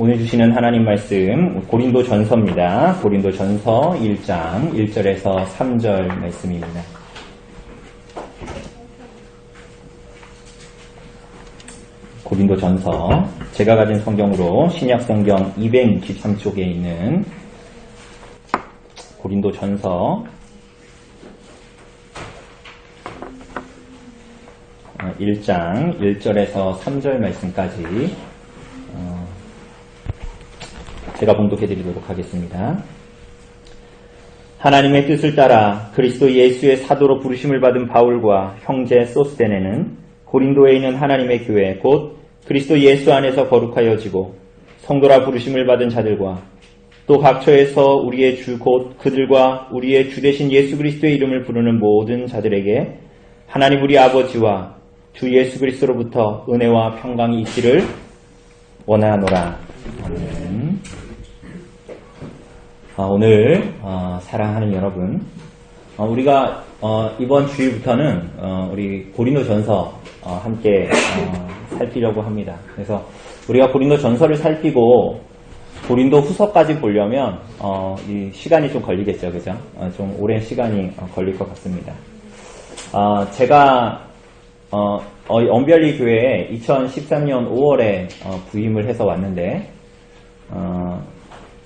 오늘 주시는 하나님 말씀 고린도 전서입니다. 고린도 전서 1장 1절에서 3절 말씀입니다. 고린도 전서, 제가 가진 성경으로 신약 성경 263쪽에 있는 고린도 전서 1장 1절에서 3절 말씀까지 제가 봉독해 드리도록 하겠습니다. 하나님의 뜻을 따라 그리스도 예수의 사도로 부르심을 받은 바울과 형제 소스데네는 고린도에 있는 하나님의 교회 곧 그리스도 예수 안에서 거룩하여지고 성도라 부르심을 받은 자들과 또 각처에서 우리의 주 곧 그들과 우리의 주 되신 예수 그리스도의 이름을 부르는 모든 자들에게 하나님 우리 아버지와 주 예수 그리스도로부터 은혜와 평강이 있기를 원하노라. 아멘. 오늘 사랑하는 여러분, 우리가 이번 주일부터는 우리 고린도 전서 함께 살피려고 합니다. 그래서 우리가 고린도 전서를 살피고 고린도 후서까지 보려면 이 시간이 좀 걸리겠죠, 그죠? 좀 오랜 시간이 걸릴 것 같습니다. 제가 언별리 교회에 2013년 5월에 부임을 해서 왔는데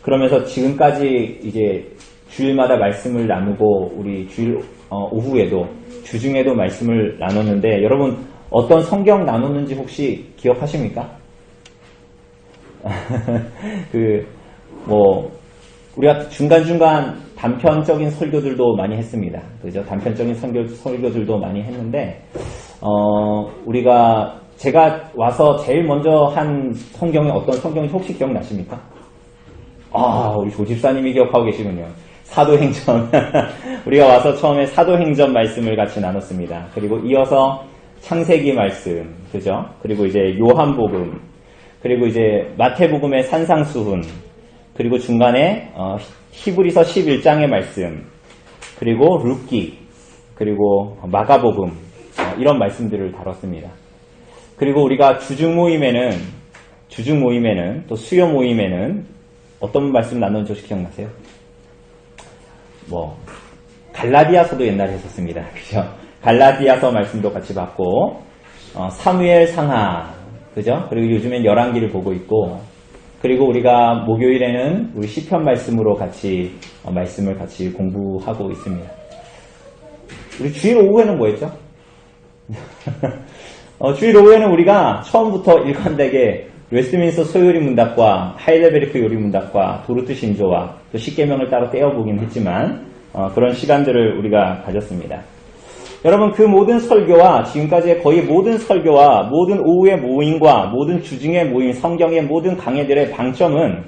그러면서 지금까지 이제 주일마다 말씀을 나누고 우리 주일 오후에도 주중에도 말씀을 나눴는데 여러분 어떤 성경 나눴는지 혹시 기억하십니까? 우리가 중간중간 단편적인 설교들도 많이 했습니다. 그죠? 단편적인 설교들도 많이 했는데 제가 와서 제일 먼저 한 성경이 어떤 성경인지 혹시 기억나십니까? 우리 조집사님이 기억하고 계시군요. 사도행전. 우리가 와서 처음에 사도행전 말씀을 같이 나눴습니다. 그리고 이어서 창세기 말씀, 그죠? 그리고 이제 요한복음, 그리고 이제 마태복음의 산상수훈, 그리고 중간에 히브리서 11장의 말씀, 그리고 룻기, 그리고 마가복음, 이런 말씀들을 다뤘습니다. 그리고 우리가 주중 모임에는 또 수요 모임에는 어떤 말씀 나누는지 혹시 기억나세요? 갈라디아서도 옛날에 했었습니다. 그죠? 갈라디아서 말씀도 같이 받고, 사무엘 상하, 그죠? 그리고 요즘엔 열왕기를 보고 있고, 그리고 우리가 목요일에는 우리 시편 말씀으로 말씀을 같이 공부하고 있습니다. 우리 주일 오후에는 뭐 했죠? 주일 오후에는 우리가 처음부터 일관되게 웨스트민스터 소요리 문답과 하이델베르크 요리 문답과 도르트 신조와 또 십계명을 따로 떼어보긴 했지만 그런 시간들을 우리가 가졌습니다. 여러분 그 모든 설교와 지금까지의 거의 모든 설교와 모든 오후의 모임과 모든 주중의 모임, 성경의 모든 강해들의 방점은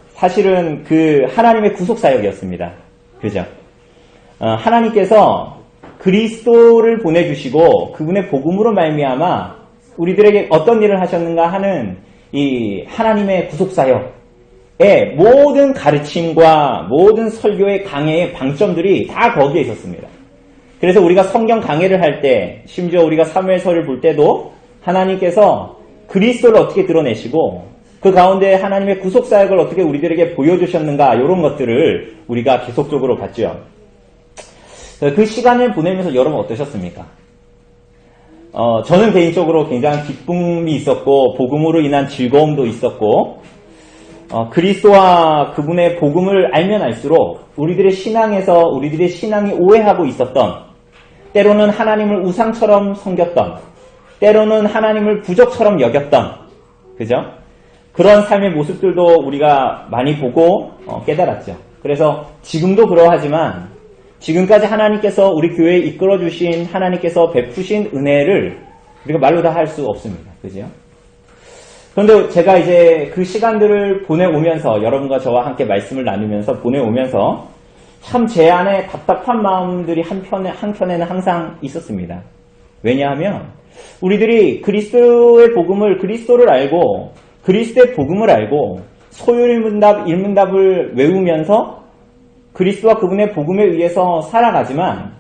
사실은 그 하나님의 구속사역이었습니다. 그죠? 하나님께서 그리스도를 보내주시고 그분의 복음으로 말미암아 우리들에게 어떤 일을 하셨는가 하는 이 하나님의 구속사역의 모든 가르침과 모든 설교의 강해의 방점들이 다 거기에 있었습니다. 그래서 우리가 성경 강해를 할 때, 심지어 우리가 사무엘서를 볼 때도 하나님께서 그리스도를 어떻게 드러내시고 그 가운데 하나님의 구속사역을 어떻게 우리들에게 보여주셨는가 이런 것들을 우리가 계속적으로 봤죠. 그 시간을 보내면서 여러분 어떠셨습니까? 저는 개인적으로 굉장히 기쁨이 있었고 복음으로 인한 즐거움도 있었고 그리스도와 그분의 복음을 알면 알수록 우리들의 신앙이 오해하고 있었던, 때로는 하나님을 우상처럼 섬겼던, 때로는 하나님을 부적처럼 여겼던, 그죠? 그런 삶의 모습들도 우리가 많이 보고 깨달았죠. 그래서 지금도 그러하지만 지금까지 하나님께서 우리 교회에 이끌어주신 하나님께서 베푸신 은혜를 우리가 말로 다 할 수 없습니다. 그죠? 그런데 제가 이제 그 시간들을 보내오면서 여러분과 저와 함께 말씀을 나누면서 보내오면서 참 제 안에 답답한 마음들이 한켠에는 항상 있었습니다. 왜냐하면 우리들이 그리스도의 복음을, 그리스도를 알고 그리스도의 복음을 알고 소요일문답, 일문답을 외우면서 그리스도와 그분의 복음에 의해서 살아가지만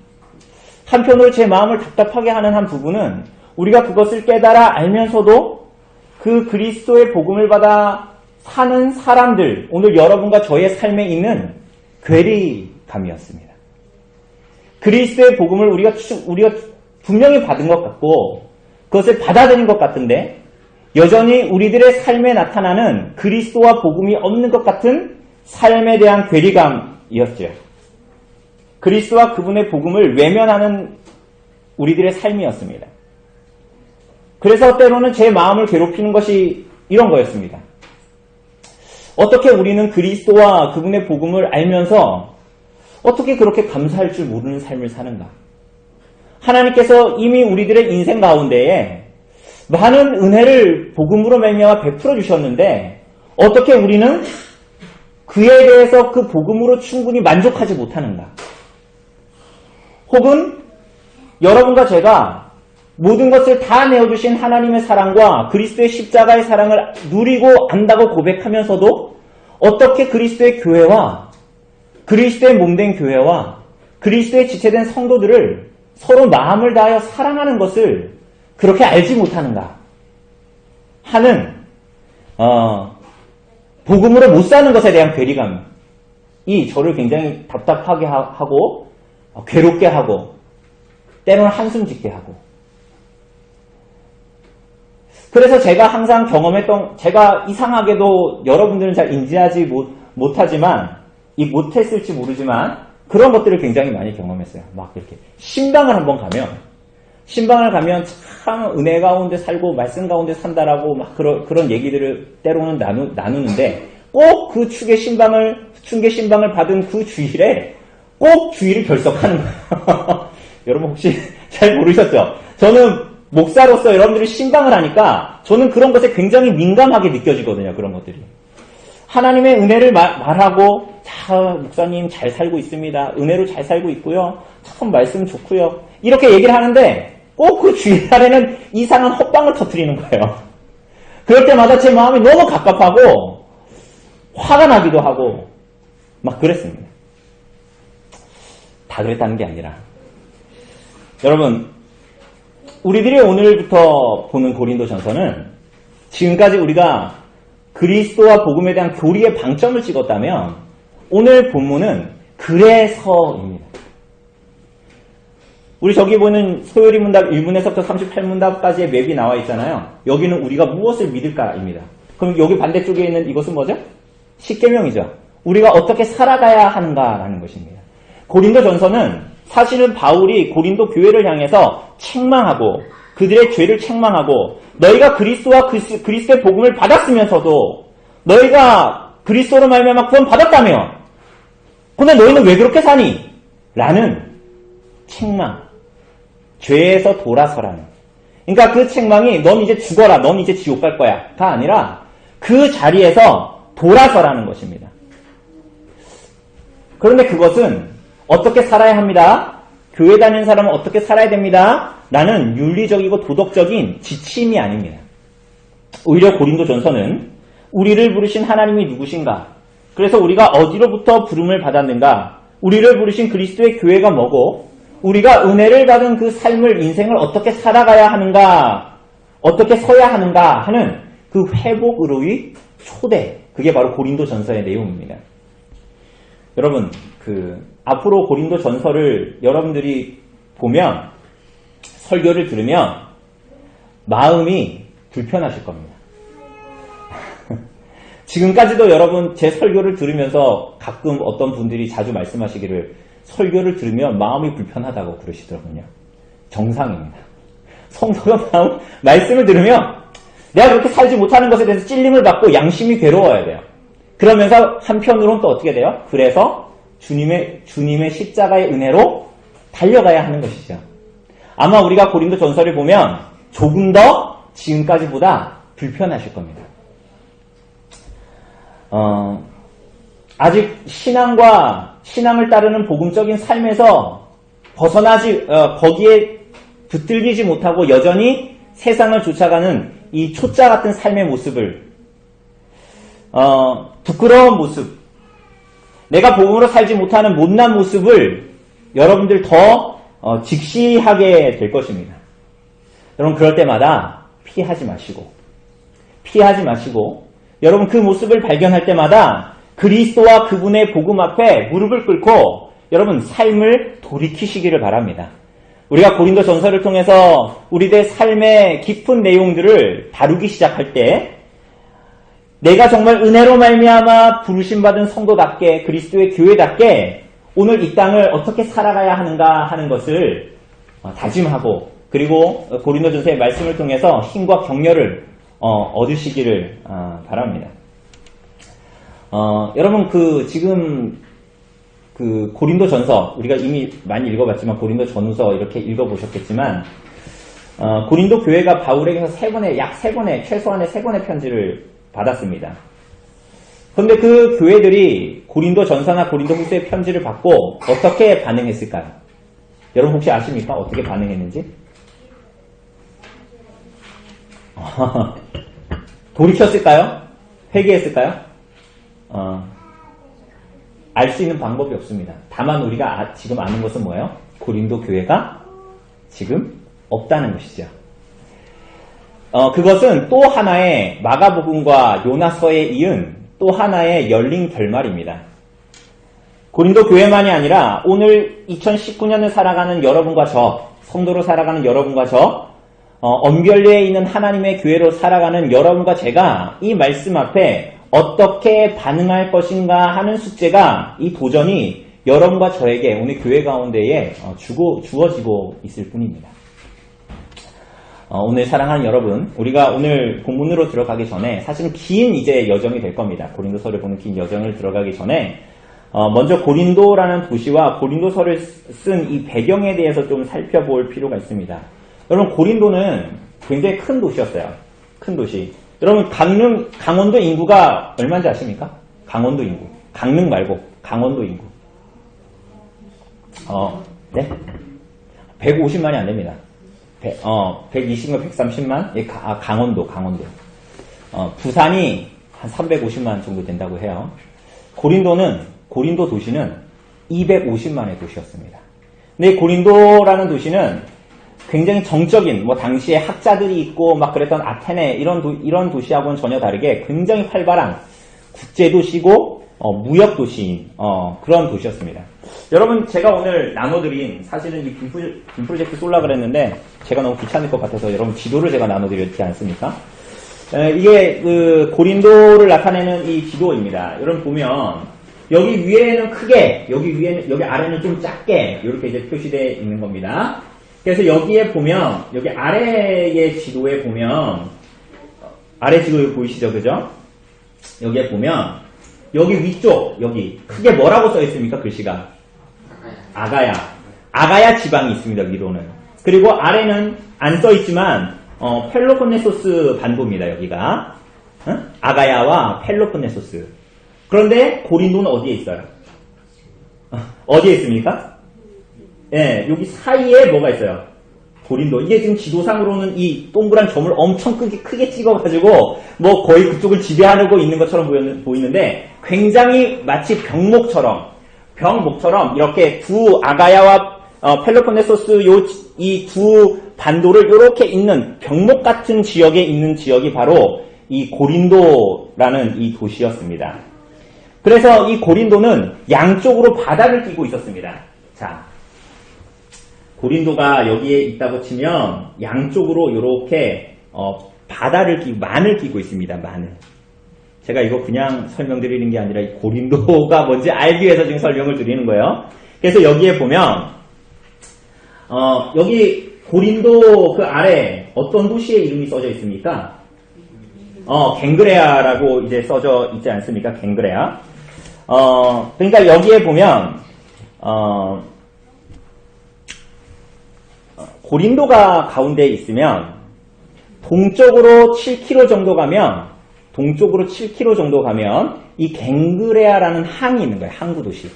한편으로 제 마음을 답답하게 하는 한 부분은 우리가 그것을 깨달아 알면서도 그 그리스도의 복음을 받아 사는 사람들, 오늘 여러분과 저의 삶에 있는 괴리감이었습니다. 그리스도의 복음을 우리가 분명히 받은 것 같고 그것을 받아들인 것 같은데 여전히 우리들의 삶에 나타나는 그리스도와 복음이 없는 것 같은 삶에 대한 괴리감이었죠. 그리스도와 그분의 복음을 외면하는 우리들의 삶이었습니다. 그래서 때로는 제 마음을 괴롭히는 것이 이런 거였습니다. 어떻게 우리는 그리스도와 그분의 복음을 알면서 어떻게 그렇게 감사할 줄 모르는 삶을 사는가? 하나님께서 이미 우리들의 인생 가운데에 많은 은혜를 복음으로 말미암아 베풀어 주셨는데 어떻게 우리는 그에 대해서 그 복음으로 충분히 만족하지 못하는가? 혹은 여러분과 제가 모든 것을 다 내어주신 하나님의 사랑과 그리스도의 십자가의 사랑을 누리고 안다고 고백하면서도 어떻게 그리스도의 교회와 그리스도의 몸된 교회와 그리스도의 지체된 성도들을 서로 마음을 다하여 사랑하는 것을 그렇게 알지 못하는가 하는 복음으로 못 사는 것에 대한 괴리감이 저를 굉장히 답답하게 하고 괴롭게 하고 때로는 한숨 짓게 하고 그래서 제가 항상 경험했던 제가 이상하게도 여러분들은 잘 인지하지 못하지만 못했을지 모르지만 그런 것들을 굉장히 많이 경험했어요. 막 이렇게 신방을 한번 가면 참 은혜 가운데 살고 말씀 가운데 산다라고 막 그런 얘기들을 때로는 나누는데 꼭 그 축의 신방을 받은 그 주일에 꼭 주일을 결석하는 거예요. 여러분 혹시 잘 모르셨죠? 저는 목사로서 여러분들이 신방을 하니까 저는 그런 것에 굉장히 민감하게 느껴지거든요. 그런 것들이. 하나님의 은혜를 말하고 자, 목사님 잘 살고 있습니다. 은혜로 잘 살고 있고요. 참 말씀 좋고요. 이렇게 얘기를 하는데 꼭 그 주일날에는 이상한 헛방을 터뜨리는 거예요. 그럴 때마다 제 마음이 너무 갑갑하고 화가 나기도 하고 막 그랬습니다. 다 그랬다는 게 아니라 여러분 우리들이 오늘부터 보는 고린도전서는 지금까지 우리가 그리스도와 복음에 대한 교리의 방점을 찍었다면 오늘 본문은 그래서입니다. 우리 저기 보는 소요리 문답 1문에서부터 38문답까지의 맵이 나와 있잖아요. 여기는 우리가 무엇을 믿을까입니다. 그럼 여기 반대쪽에 있는 이것은 뭐죠? 십계명이죠. 우리가 어떻게 살아가야 하는가라는 것입니다. 고린도전서는 사실은 바울이 고린도 교회를 향해서 책망하고 그들의 죄를 책망하고 너희가 그리스도와 그리스도의 복음을 받았으면서도 너희가 그리스도로 말미암아 구원 받았다며 근데 너희는 왜 그렇게 사니? 라는 책망, 죄에서 돌아서라는 그러니까 그 책망이 넌 이제 죽어라, 넌 이제 지옥 갈 거야 가 아니라 그 자리에서 돌아서라는 것입니다. 그런데 그것은 어떻게 살아야 합니다. 교회 다니는 사람은 어떻게 살아야 됩니다. 라는 윤리적이고 도덕적인 지침이 아닙니다. 오히려 고린도전서는 우리를 부르신 하나님이 누구신가? 그래서 우리가 어디로부터 부름을 받았는가? 우리를 부르신 그리스도의 교회가 뭐고 우리가 은혜를 받은 그 삶을 인생을 어떻게 살아가야 하는가? 어떻게 서야 하는가? 하는 그 회복으로의 초대 그게 바로 고린도전서의 내용입니다. 여러분 앞으로 고린도전서를 여러분들이 보면 설교를 들으면 마음이 불편하실 겁니다. 지금까지도 여러분 제 설교를 들으면서 가끔 어떤 분들이 자주 말씀하시기를 설교를 들으면 마음이 불편하다고 그러시더군요. 정상입니다. 성도가 말씀을 들으면 내가 그렇게 살지 못하는 것에 대해서 찔림을 받고 양심이 괴로워야 돼요. 그러면서 한편으로는 또 어떻게 돼요? 그래서 주님의 십자가의 은혜로 달려가야 하는 것이죠. 아마 우리가 고린도 전서를 보면 조금 더 지금까지보다 불편하실 겁니다. 아직 신앙을 따르는 복음적인 삶에서 거기에 붙들리지 못하고 여전히 세상을 쫓아가는 이 초짜 같은 삶의 모습을, 부끄러운 모습, 내가 복음으로 살지 못하는 못난 모습을 여러분들 더 직시하게 될 것입니다. 여러분 그럴 때마다 피하지 마시고 피하지 마시고 여러분 그 모습을 발견할 때마다 그리스도와 그분의 복음 앞에 무릎을 꿇고 여러분 삶을 돌이키시기를 바랍니다. 우리가 고린도 전서를 통해서 우리들의 삶의 깊은 내용들을 다루기 시작할 때 내가 정말 은혜로 말미암아 부르심받은 성도답게 그리스도의 교회답게 오늘 이 땅을 어떻게 살아가야 하는가 하는 것을 다짐하고 그리고 고린도전서의 말씀을 통해서 힘과 격려를 얻으시기를 바랍니다. 여러분 지금 고린도전서 우리가 이미 많이 읽어봤지만 고린도전서 이렇게 읽어보셨겠지만 고린도 교회가 바울에게서 약 3번의 최소한의 3번의 편지를 받았습니다. 그런데 그 교회들이 고린도전서나 고린도후서의 편지를 받고 어떻게 반응했을까요? 여러분 혹시 아십니까? 어떻게 반응했는지? 돌이켰을까요? 회개했을까요? 알 수 있는 방법이 없습니다. 다만 우리가 지금 아는 것은 뭐예요? 고린도 교회가 지금 없다는 것이죠. 그것은 또 하나의 마가복음과 요나서에 이은 또 하나의 열린 결말입니다. 고린도 교회만이 아니라 오늘 2019년을 살아가는 여러분과 성도로 살아가는 여러분과 언별리에 있는 하나님의 교회로 살아가는 여러분과 제가 이 말씀 앞에 어떻게 반응할 것인가 하는 숙제가 이 도전이 여러분과 저에게 오늘 교회 가운데에 주어지고 있을 뿐입니다. 오늘 사랑하는 여러분, 우리가 오늘 본문으로 들어가기 전에 사실은 긴 이제 여정이 될 겁니다. 고린도서를 보는 긴 여정을 들어가기 전에 먼저 고린도라는 도시와 고린도서를 쓴 이 배경에 대해서 좀 살펴볼 필요가 있습니다. 여러분 고린도는 굉장히 큰 도시였어요. 큰 도시. 여러분 강원도 인구가 얼마인지 아십니까? 강원도 인구. 강릉 말고 강원도 인구. 네? 150만이 안 됩니다. 120만, 130만? 예, 강원도. 부산이 한 350만 정도 된다고 해요. 고린도 도시는 250만의 도시였습니다. 근데 고린도라는 도시는 굉장히 정적인, 당시에 학자들이 있고 막 그랬던 아테네, 이런 도시하고는 전혀 다르게 굉장히 활발한 국제도시고, 무역도시인, 그런 도시였습니다. 여러분, 제가 오늘 나눠드린, 사실은 이 빔 프로젝트 쏠라 그랬는데, 제가 너무 귀찮을 것 같아서 여러분 지도를 제가 나눠드렸지 않습니까? 이게 고린도를 나타내는 이 지도입니다. 여러분 보면, 여기 위에는 크게, 여기 아래는 좀 작게, 이렇게 이제 표시되어 있는 겁니다. 그래서 여기에 보면, 여기 아래의 지도에 보면, 아래 지도 보이시죠? 그죠? 여기에 보면, 여기 위쪽, 여기, 크게 뭐라고 써 있습니까? 글씨가? 아가야 지방이 있습니다, 위로는. 그리고 아래는 안 써 있지만, 펠로폰네소스 반도입니다, 여기가. 아가야와 펠로폰네소스. 그런데 고린도는 어디에 있어요? 어디에 있습니까? 예, 여기 사이에 뭐가 있어요? 고린도. 이게 지금 지도상으로는 이 동그란 점을 엄청 크게 찍어가지고 거의 그쪽을 지배하고 있는 것처럼 보이는데 굉장히 마치 병목처럼 이렇게 두 아가야와 펠로폰네소스 이 두 반도를 이렇게 있는 병목 같은 지역에 있는 지역이 바로 이 고린도라는 이 도시였습니다. 그래서 이 고린도는 양쪽으로 바다를 끼고 있었습니다. 자, 고린도가 여기에 있다고 치면 양쪽으로 이렇게 바다를 끼고 만을 끼고 있습니다. 만을. 제가 이거 그냥 설명드리는 게 아니라 이 고린도가 뭔지 알기 위해서 지금 설명을 드리는 거예요. 그래서 여기에 보면 여기 고린도 그 아래 어떤 도시의 이름이 써져 있습니까? 갱그레아라고 이제 써져 있지 않습니까? 갱그레아. 그러니까 여기에 보면 고린도가 가운데에 있으면 동쪽으로 7km 정도 가면 이 갱그레아라는 항이 있는 거예요. 항구 도시.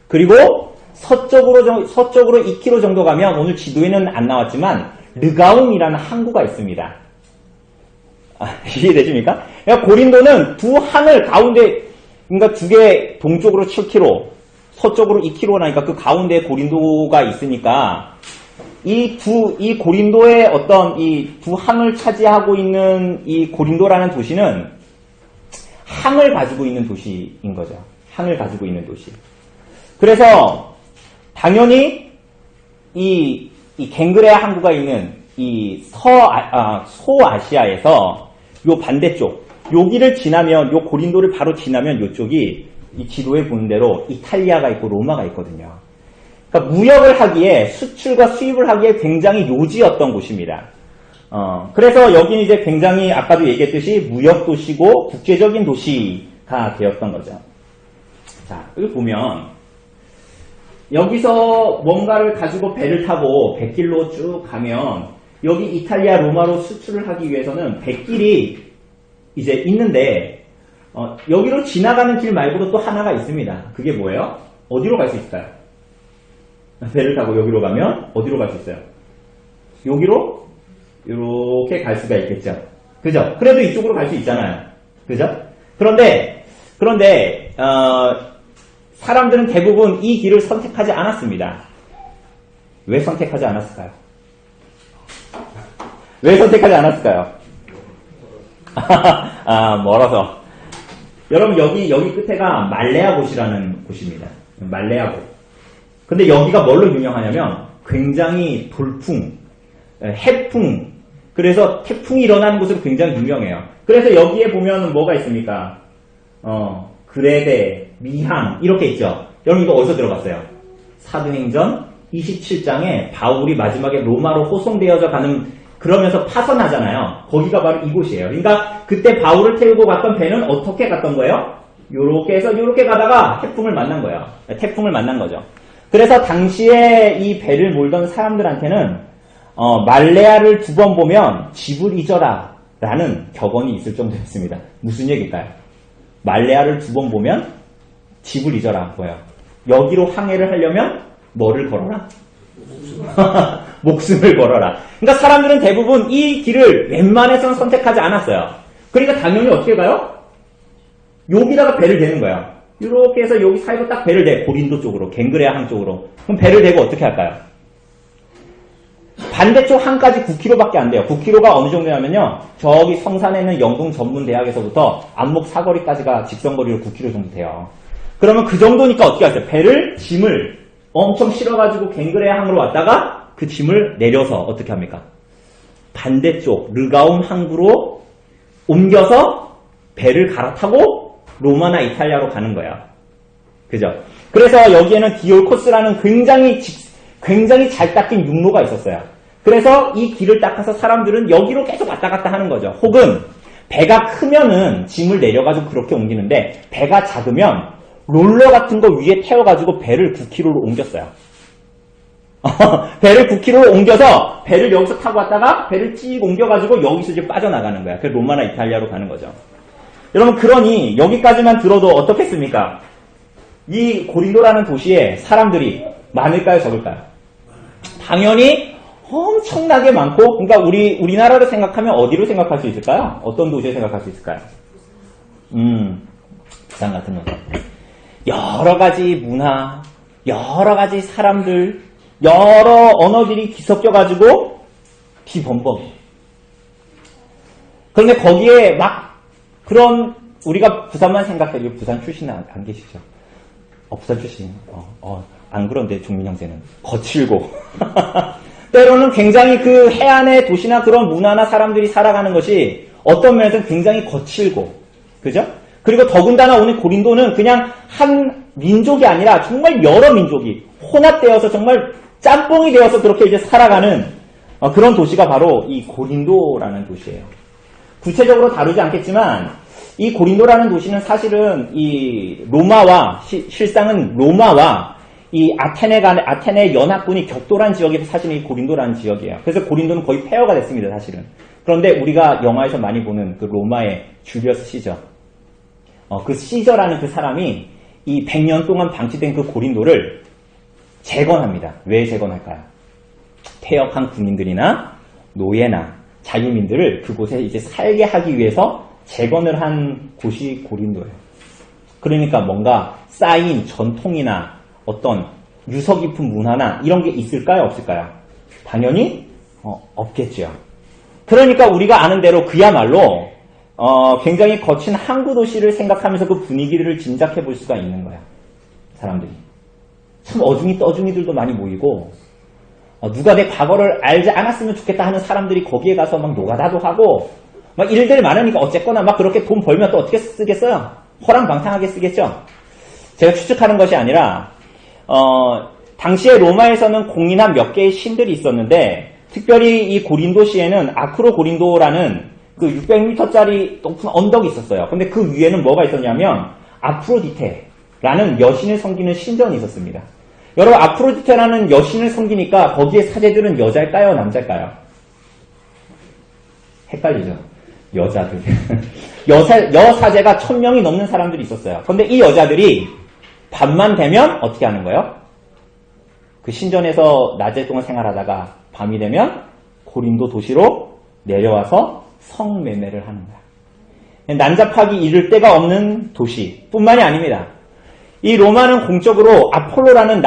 그리고 서쪽으로 2km 정도 가면 오늘 지도에는 안 나왔지만 르가움이라는 항구가 있습니다. 이해되십니까? 그러니까 고린도는 두 항을 가운데, 그러니까 두 개 동쪽으로 7km, 서쪽으로 2km 나니까 그 가운데에 고린도가 있으니까 이 고린도의 어떤 이 두 항을 차지하고 있는 이 고린도라는 도시는 항을 가지고 있는 도시인 거죠. 항을 가지고 있는 도시. 그래서 당연히 이 갱그레아 항구가 있는 이 소아시아에서 요 반대쪽 여기를 지나면 요 고린도를 바로 지나면 요쪽이 이 지도에 보는 대로 이탈리아가 있고 로마가 있거든요. 그러니까 무역을 하기에 수출과 수입을 하기에 굉장히 요지였던 곳입니다. 그래서 여기는 이제 굉장히 아까도 얘기했듯이 무역 도시고 국제적인 도시가 되었던 거죠. 자, 여기 보면 여기서 뭔가를 가지고 배를 타고 백길로 쭉 가면 여기 이탈리아 로마로 수출을 하기 위해서는 백길이 이제 있는데 여기로 지나가는 길 말고도 또 하나가 있습니다. 그게 뭐예요? 어디로 갈 수 있을까요? 배를 타고 여기로 가면 어디로 갈 수 있어요? 여기로 이렇게 갈 수가 있겠죠. 그죠? 그래도 이쪽으로 갈 수 있잖아요. 그죠? 그런데 사람들은 대부분 이 길을 선택하지 않았습니다. 왜 선택하지 않았을까요? 왜 선택하지 않았을까요? 멀어서. 여러분 여기 끝에가 말레아곳이라는 곳입니다. 말레아곳. 근데 여기가 뭘로 유명하냐면 굉장히 돌풍, 해풍, 그래서 태풍이 일어나는 곳으로 굉장히 유명해요. 그래서 여기에 보면 뭐가 있습니까? 그레데, 미항 이렇게 있죠. 여러분 이거 어디서 들어봤어요? 사도행전 27장에 바울이 마지막에 로마로 호송되어져 가는 그러면서 파선하잖아요. 거기가 바로 이곳이에요. 그러니까 그때 바울을 태우고 갔던 배는 어떻게 갔던 거예요? 요렇게 해서 요렇게 가다가 태풍을 만난 거예요. 태풍을 만난 거죠. 그래서 당시에 이 배를 몰던 사람들한테는 말레아를 두 번 보면 집을 잊어라 라는 격언이 있을 정도였습니다. 무슨 얘기일까요? 말레아를 두 번 보면 집을 잊어라. 뭐예요? 여기로 항해를 하려면 뭐를 걸어라? 목숨을 걸어라. 그러니까 사람들은 대부분 이 길을 웬만해서는 선택하지 않았어요. 그러니까 당연히 어떻게 가요? 여기다가 배를 대는 거야. 이렇게 해서 여기 사이로 딱 배를 대. 고린도 쪽으로, 갱그레아 항 쪽으로. 그럼 배를 대고 어떻게 할까요? 반대쪽 항까지 9km밖에 안 돼요. 9km가 어느 정도냐면요. 저기 성산에 있는 영동전문대학에서부터 안목 사거리까지가 직선거리로 9km 정도 돼요. 그러면 그 정도니까 어떻게 하세요? 배를, 짐을 엄청 실어가지고 갱그레아 항으로 왔다가 그 짐을 내려서 어떻게 합니까? 반대쪽 르가움 항구로 옮겨서 배를 갈아타고 로마나 이탈리아로 가는 거야. 그죠? 그래서 여기에는 디올코스라는 굉장히 잘 닦인 육로가 있었어요. 그래서 이 길을 닦아서 사람들은 여기로 계속 왔다 갔다 하는 거죠. 혹은 배가 크면은 짐을 내려가지고 그렇게 옮기는데 배가 작으면 롤러 같은 거 위에 태워가지고 배를 9km로 옮겼어요. 배를 9km로 옮겨서 배를 여기서 타고 왔다가 배를 쭉 옮겨가지고 여기서 이제 빠져나가는 거야. 그래서 로마나 이탈리아로 가는 거죠. 여러분 그러니 여기까지만 들어도 어떻겠습니까? 이 고린도라는 도시에 사람들이 많을까요, 적을까요? 당연히 엄청나게 많고, 그러니까 우리나라로 생각하면 어디로 생각할 수 있을까요? 어떤 도시에 생각할 수 있을까요? 부산 같은 거. 여러 가지 문화, 여러 가지 사람들, 여러 언어들이 뒤섞여가지고 뒤범벅이. 그런데 거기에 막 그런 우리가 부산만 생각해도 부산 출신은 안 계시죠? 부산 출신. 안 그런데 종민 형제는 거칠고 때로는 굉장히 그 해안의 도시나 그런 문화나 사람들이 살아가는 것이 어떤 면에서는 굉장히 거칠고, 그죠? 그리고 더군다나 오늘 고린도는 그냥 한 민족이 아니라 정말 여러 민족이 혼합되어서 정말 짬뽕이 되어서 그렇게 이제 살아가는 그런 도시가 바로 이 고린도라는 도시예요. 구체적으로 다루지 않겠지만 이 고린도라는 도시는 사실은 이 로마와 실상은 로마와 이 아테네 연합군이 격돌한 지역이 사실 이 고린도라는 지역이에요. 그래서 고린도는 거의 폐허가 됐습니다, 사실은. 그런데 우리가 영화에서 많이 보는 그 로마의 줄리어스 시저, 그 시저라는 그 사람이 이 100년 동안 방치된 그 고린도를 재건합니다. 왜 재건할까요? 폐역한 군인들이나 노예나 자유민들을 그곳에 이제 살게 하기 위해서 재건을 한 곳이 고린도예요. 그러니까 뭔가 쌓인 전통이나 어떤 유서 깊은 문화나 이런 게 있을까요? 없을까요? 당연히 없겠죠. 그러니까 우리가 아는 대로 그야말로 굉장히 거친 항구 도시를 생각하면서 그 분위기를 짐작해 볼 수가 있는 거야. 사람들이. 참 어중이 떠중이들도 많이 모이고 누가 내 과거를 알지 않았으면 좋겠다 하는 사람들이 거기에 가서 막 노가다도 하고 막 일들이 많으니까 어쨌거나 막 그렇게 돈 벌면 또 어떻게 쓰겠어요? 호랑방탕하게 쓰겠죠? 제가 추측하는 것이 아니라 당시에 로마에서는 공인한 몇 개의 신들이 있었는데 특별히 이 고린도시에는 아크로 고린도라는 그 600m짜리 높은 언덕이 있었어요. 근데 그 위에는 뭐가 있었냐면 아프로디테라는 여신을 섬기는 신전이 있었습니다. 여러분 아프로디테라는 여신을 섬기니까 거기에 사제들은 여자일까요? 남자일까요? 헷갈리죠? 여자들. 여사제가 1000명이 넘는 사람들이 있었어요. 그런데 이 여자들이 밤만 되면 어떻게 하는 거예요? 그 신전에서 낮에 동안 생활하다가 밤이 되면 고린도 도시로 내려와서 성매매를 하는 거야. 난잡하기 이를 데가 없는 도시뿐만이 아닙니다. 이 로마는 공적으로 아폴로라는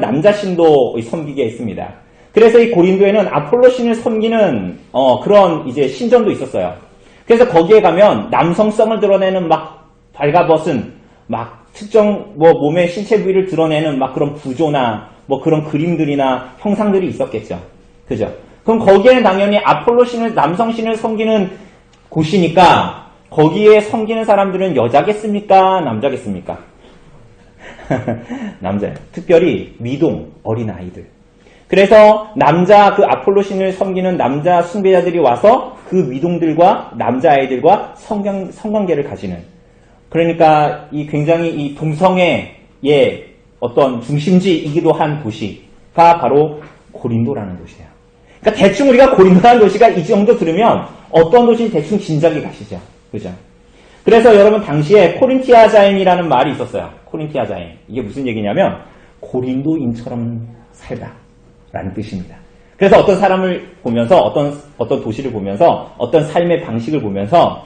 남자신도 섬기게 했습니다. 그래서 이 고린도에는 아폴로 신을 섬기는 그런 이제 신전도 있었어요. 그래서 거기에 가면 남성성을 드러내는 막 발가벗은 막 특정 몸의 신체 부위를 드러내는 막 그런 부조나 뭐 그런 그림들이나 형상들이 있었겠죠. 그죠? 그럼 거기에는 당연히 아폴로 신을 남성 신을 섬기는 곳이니까 거기에 섬기는 사람들은 여자겠습니까? 남자겠습니까? 남자예요. 특별히 미동 어린 아이들. 그래서 남자 그 아폴로 신을 섬기는 남자 숭배자들이 와서 그 미동들과 남자아이들과 성관계를 가지는 그러니까 이 굉장히 이 동성애의 어떤 중심지이기도 한 도시가 바로 고린도라는 도시예요. 그러니까 대충 우리가 고린도라는 도시가 이 정도 들으면 어떤 도시인지 대충 짐작이 가시죠. 그죠? 그래서 여러분 당시에 코린티아자인이라는 말이 있었어요. 코린티아자인. 이게 무슨 얘기냐면 고린도인처럼 살다 라는 뜻입니다. 그래서 어떤 사람을 보면서 어떤 도시를 보면서 어떤 삶의 방식을 보면서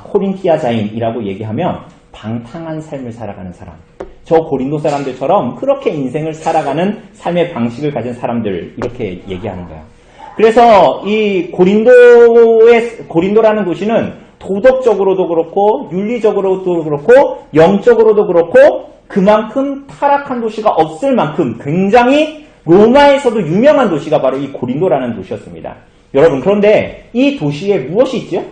코린티아자인이라고 얘기하면 방탕한 삶을 살아가는 사람. 저 고린도 사람들처럼 그렇게 인생을 살아가는 삶의 방식을 가진 사람들 이렇게 얘기하는 거예요. 그래서 이 고린도라는 도시는 도덕적으로도 그렇고 윤리적으로도 그렇고 영적으로도 그렇고 그만큼 타락한 도시가 없을 만큼 굉장히 로마에서도 유명한 도시가 바로 이 고린도라는 도시였습니다. 여러분 그런데 이 도시에 무엇이 있죠?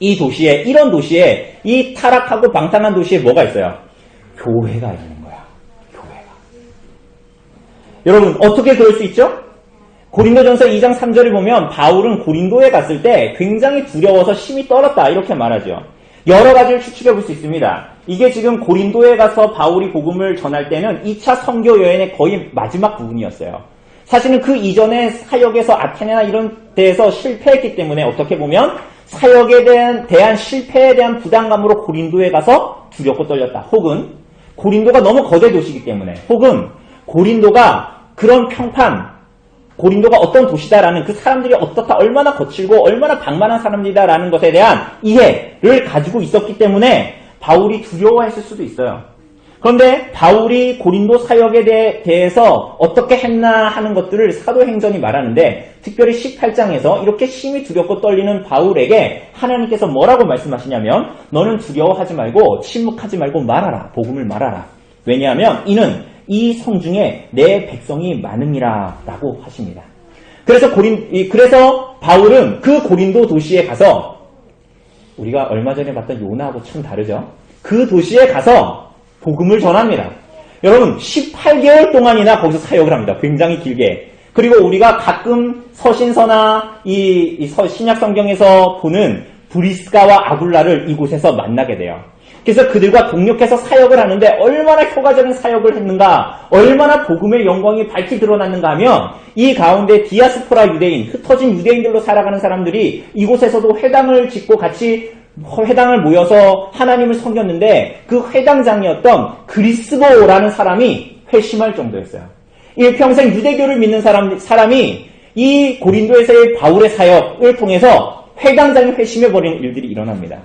이런 도시에 이 타락하고 방탕한 도시에 뭐가 있어요? 교회가 있는 거야. 교회가. 여러분 어떻게 그럴 수 있죠? 고린도전서 2장 3절을 보면 바울은 고린도에 갔을 때 굉장히 두려워서 심히 떨었다 이렇게 말하죠. 여러 가지를 추측해 볼 수 있습니다. 이게 지금 고린도에 가서 바울이 복음을 전할 때는 2차 선교 여행의 거의 마지막 부분이었어요. 사실은 그 이전에 사역에서 아테네나 이런 데에서 실패했기 때문에 어떻게 보면 사역에 대한 실패에 대한 부담감으로 고린도에 가서 두렵고 떨렸다. 혹은 고린도가 너무 거대 도시이기 때문에 혹은 고린도가 그런 고린도가 어떤 도시다라는 그 사람들이 어떻다, 얼마나 거칠고 얼마나 방만한 사람들이다라는 것에 대한 이해를 가지고 있었기 때문에 바울이 두려워했을 수도 있어요. 그런데 바울이 고린도 사역에 대해서 어떻게 했나 하는 것들을 사도행전이 말하는데 특별히 18장에서 이렇게 심히 두렵고 떨리는 바울에게 하나님께서 뭐라고 말씀하시냐면 너는 두려워하지 말고 침묵하지 말고 말하라. 복음을 말하라. 왜냐하면 이는 이 성중에 내 백성이 많음이라 라고 하십니다. 그래서 바울은 그 고린도 도시에 가서 우리가 얼마 전에 봤던 요나하고 참 다르죠. 그 도시에 가서 복음을 전합니다. 여러분 18개월 동안이나 거기서 사역을 합니다. 굉장히 길게. 그리고 우리가 가끔 서신서나 이 신약 성경에서 보는 브리스가와 아굴라를 이곳에서 만나게 돼요. 그래서 그들과 동력해서 사역을 하는데 얼마나 효과적인 사역을 했는가, 얼마나 복음의 영광이 밝히 드러났는가 하면 이 가운데 디아스포라 유대인, 흩어진 유대인들로 살아가는 사람들이 이곳에서도 회당을 짓고 같이 회당을 모여서 하나님을 섬겼는데 그 회당장이었던 그리스도라는 사람이 회심할 정도였어요. 일평생 유대교를 믿는 사람이 이 고린도에서의 바울의 사역을 통해서 회당장이 회심해버리는 일들이 일어납니다.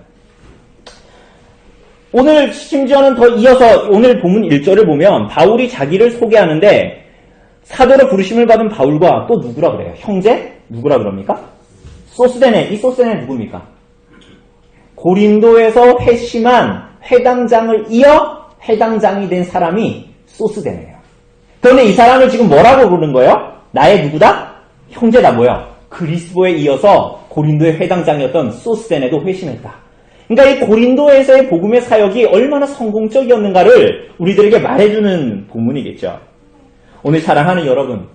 오늘 심지어는 더 이어서 오늘 본문 1절을 보면 바울이 자기를 소개하는데 사도로 부르심을 받은 바울과 또 누구라 그래요? 형제? 누구라 그럽니까? 소스데네. 이 소스데네 누굽니까? 고린도에서 회심한 회당장을 이어 회당장이 된 사람이 소스데네예요. 그런데 이 사람을 지금 뭐라고 부르는 거예요? 나의 누구다? 형제다. 뭐요? 그리스도에 이어서 고린도의 회당장이었던 소스데네도 회심했다. 그러니까 이 고린도에서의 복음의 사역이 얼마나 성공적이었는가를 우리들에게 말해주는 본문이겠죠. 오늘 사랑하는 여러분,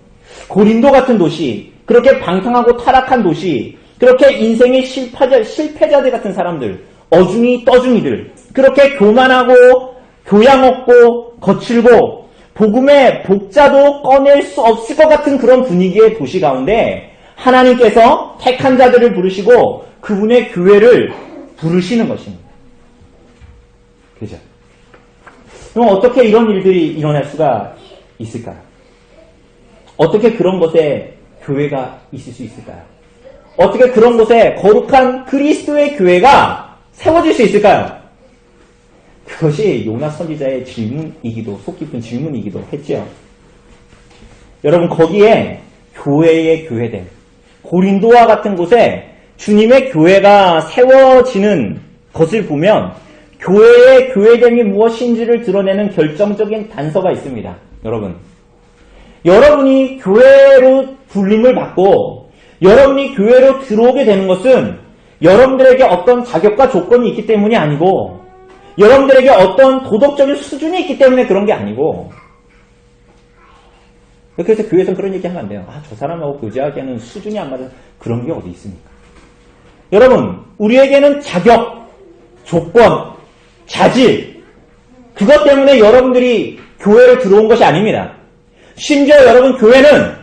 고린도 같은 도시, 그렇게 방탕하고 타락한 도시, 그렇게 인생의 실패자들 같은 사람들, 어중이 떠중이들, 그렇게 교만하고 교양 없고 거칠고 복음의 복자도 꺼낼 수 없을 것 같은 그런 분위기의 도시 가운데 하나님께서 택한 자들을 부르시고 그분의 교회를 부르시는 것입니다. 그죠? 그럼 어떻게 이런 일들이 일어날 수가 있을까요? 어떻게 그런 곳에 교회가 있을 수 있을까요? 어떻게 그런 곳에 거룩한 그리스도의 교회가 세워질 수 있을까요? 그것이 요나 선지자의 질문이기도, 속 깊은 질문이기도 했죠. 여러분, 거기에 교회의 교회됨, 고린도와 같은 곳에 주님의 교회가 세워지는 것을 보면 교회의 교회됨이 무엇인지를 드러내는 결정적인 단서가 있습니다. 여러분이 교회로 불림을 받고 여러분이 교회로 들어오게 되는 것은 여러분들에게 어떤 자격과 조건이 있기 때문이 아니고 여러분들에게 어떤 도덕적인 수준이 있기 때문에 그런 게 아니고, 그래서 교회에서는 그런 얘기 하면 안 돼요. 저 사람하고 교제하기에는 수준이 안 맞아서 그런 게 어디 있습니까? 여러분, 우리에게는 자격, 조건, 자질, 그것 때문에 여러분들이 교회로 들어온 것이 아닙니다. 심지어 여러분, 교회는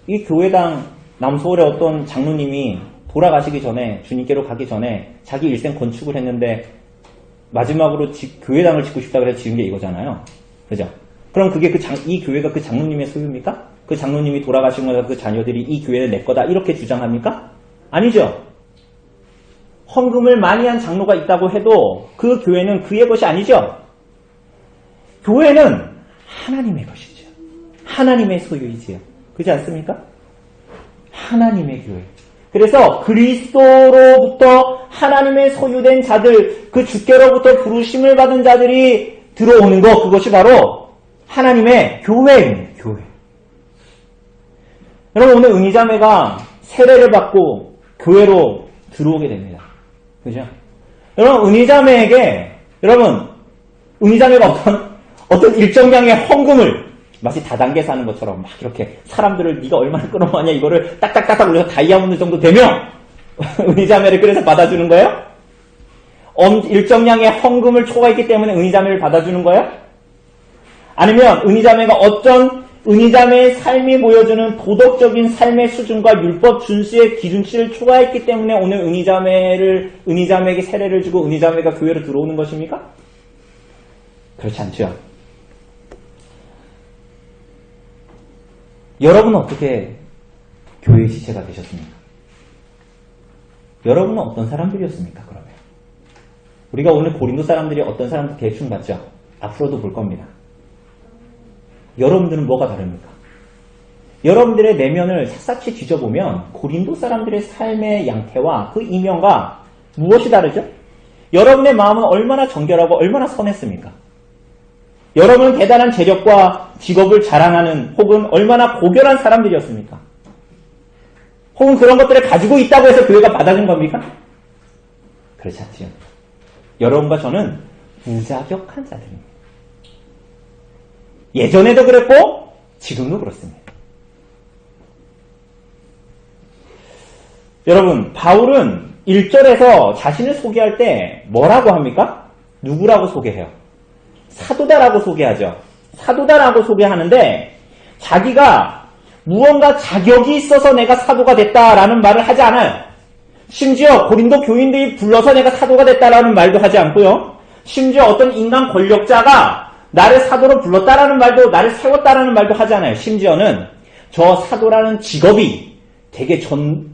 이 교회당 남서울의 어떤 장로님이 돌아가시기 전에, 주님께로 가기 전에 자기 일생 건축을 했는데 마지막으로 교회당을 짓고 싶다 그래서 지은 게 이거잖아요. 그죠? 그럼 그게 이 교회가 그 장로님의 소유입니까? 그 장로님이 돌아가시고 나서 그 자녀들이 이 교회는 내 거다 이렇게 주장합니까? 아니죠. 헌금을 많이 한 장로가 있다고 해도 그 교회는 그의 것이 아니죠. 교회는 하나님의 것이죠. 하나님의 소유이지요. 그렇지 않습니까? 하나님의 교회. 그래서 그리스도로부터 하나님의 소유된 자들, 그 주께로부터 부르심을 받은 자들이 들어오는 것, 그것이 바로 하나님의 교회입니다. 교회. 여러분, 오늘 은희자매가 세례를 받고 교회로 들어오게 됩니다. 그죠? 여러분, 은희자매가 어떤 일정량의 헌금을 마치 다단계에서 하는 것처럼 막 이렇게 사람들을 네가 얼마나 끌어모았냐 이거를 딱딱딱딱 올려서 다이아몬드 정도 되면 은희자매를 그래서 받아주는 거예요? 일정량의 헌금을 초과했기 때문에 은희자매를 받아주는 거예요? 아니면 은희자매가 어떤 은희자매의 삶이 보여주는 도덕적인 삶의 수준과 율법 준수의 기준치를 초과했기 때문에 오늘 은희자매에게 세례를 주고 은희자매가 교회로 들어오는 것입니까? 그렇지 않죠. 여러분은 어떻게 교회의 지체가 되셨습니까? 여러분은 어떤 사람들이었습니까? 그러면 우리가 오늘 고린도 사람들이 어떤 사람들 대충 봤죠? 앞으로도 볼 겁니다. 여러분들은 뭐가 다릅니까? 여러분들의 내면을 샅샅이 뒤져보면 고린도 사람들의 삶의 양태와 그 이면과 무엇이 다르죠? 여러분의 마음은 얼마나 정결하고 얼마나 선했습니까? 여러분은 대단한 재력과 직업을 자랑하는 혹은 얼마나 고결한 사람들이었습니까? 혹은 그런 것들을 가지고 있다고 해서 교회가 받아준 겁니까? 그렇지 않지요. 여러분과 저는 무자격한 자들입니다. 예전에도 그랬고 지금도 그렇습니다. 여러분, 바울은 1절에서 자신을 소개할 때 뭐라고 합니까? 누구라고 소개해요? 사도다라고 소개하죠. 사도다라고 소개하는데 자기가 무언가 자격이 있어서 내가 사도가 됐다라는 말을 하지 않아요. 심지어 고린도 교인들이 불러서 내가 사도가 됐다라는 말도 하지 않고요. 심지어 어떤 인간 권력자가 나를 사도로 불렀다라는 말도, 나를 세웠다라는 말도 하지 않아요. 심지어는 저 사도라는 직업이 되게